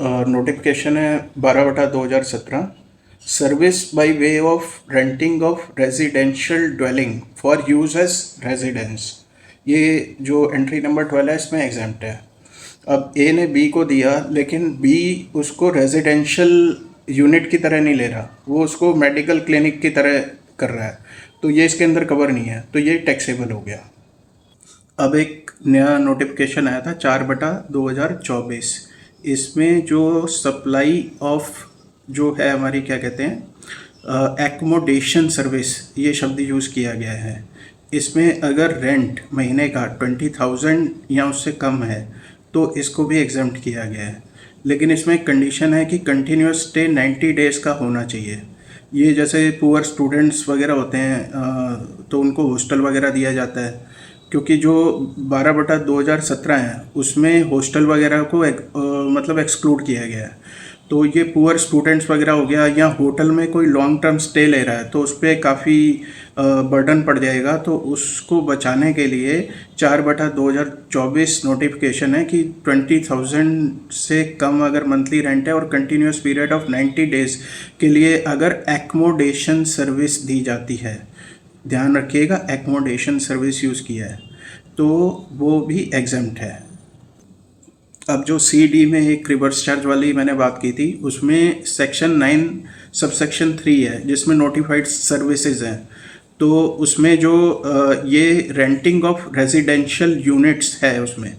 Notification है 12/2017। Service by way of renting of residential dwelling for use as residence. ये जो entry number 12 है इसमें एग्जाम्प्ट है। अब ए ने बी को दिया, लेकिन बी उसको रेजिडेंशियल यूनिट की तरह नहीं ले रहा, वो उसको मेडिकल क्लिनिक की तरह कर रहा है, तो ये इसके अंदर कवर नहीं है, तो ये टैक्सेबल हो गया। अब एक नया नोटिफिकेशन आया था 4/2024। इसमें जो सप्लाई ऑफ जो है हमारी क्या कहते हैं एकोमोडेशन सर्विस, ये शब्द यूज़ किया गया है। इसमें अगर रेंट महीने का 20,000 या उससे कम है तो इसको भी एग्जाम्प्ट किया गया है, लेकिन इसमें एक कंडीशन है कि कंटिन्यूस स्टे 90 डेज़ का होना चाहिए। ये जैसे पुअर स्टूडेंट्स वगैरह होते हैं तो उनको हॉस्टल वगैरह दिया जाता है, क्योंकि जो 12/2017 है उसमें हॉस्टल वगैरह को मतलब एक्सक्लूड किया गया है। तो ये पुअर स्टूडेंट्स वगैरह हो गया, या होटल में कोई लॉन्ग टर्म स्टे ले रहा है तो उस पर काफ़ी बर्डन पड़ जाएगा, तो उसको बचाने के लिए 4/2024 नोटिफिकेशन है कि 20,000 से कम अगर मंथली रेंट है और कंटिन्यूस पीरियड ऑफ 90 डेज़ के लिए अगर एकोमोडेशन सर्विस दी जाती है, ध्यान रखिएगा एकोमोडेशन सर्विस यूज़ किया है, तो वो भी एग्जम्प्ट है। अब जो सी डी में एक रिवर्स चार्ज वाली मैंने बात की थी, उसमें सेक्शन 9 सबसेक्शन 3 है जिसमें नोटिफाइड सर्विसेज हैं। तो उसमें जो ये रेंटिंग ऑफ रेजिडेंशियल यूनिट्स है उसमें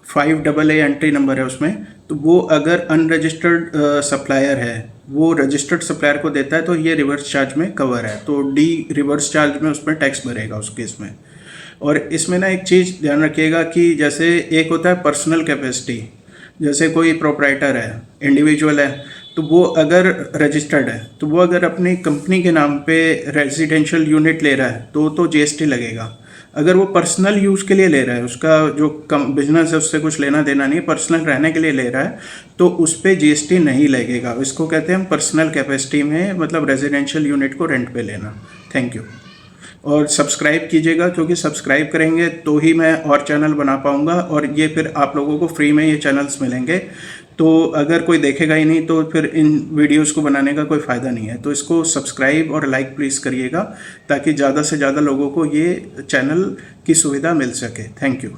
5AA एंट्री नंबर है उसमें, तो वो अगर अनरजिस्टर्ड सप्लायर है वो रजिस्टर्ड सप्लायर को देता है तो ये रिवर्स चार्ज में कवर है, तो डी रिवर्स चार्ज में उसमें टैक्स भरेगा उस केस में। और इसमें ना एक चीज़ ध्यान रखिएगा कि जैसे एक होता है पर्सनल कैपेसिटी, जैसे कोई प्रोप्राइटर है, इंडिविजुअल है, तो वो अगर रजिस्टर्ड है तो वो अगर अपनी कंपनी के नाम पे रेजिडेंशियल यूनिट ले रहा है तो जीएसटी लगेगा। अगर वो पर्सनल यूज़ के लिए ले रहा है, उसका जो बिजनेस है उससे कुछ लेना देना नहीं, पर्सनल रहने के लिए ले रहा है, तो उस पर जीएसटी नहीं लगेगा। इसको कहते हैं हम पर्सनल कैपेसिटी में, मतलब रेजिडेंशियल यूनिट को रेंट पे लेना। Thank you. और सब्सक्राइब कीजिएगा, क्योंकि सब्सक्राइब करेंगे तो ही मैं और चैनल बना पाऊँगा, और ये फिर आप लोगों को फ्री में ये चैनल्स मिलेंगे। तो अगर कोई देखेगा ही नहीं तो फिर इन वीडियोस को बनाने का कोई फ़ायदा नहीं है। तो इसको सब्सक्राइब और लाइक प्लीज़ करिएगा, ताकि ज़्यादा से ज़्यादा लोगों को ये चैनल की सुविधा मिल सके। Thank you.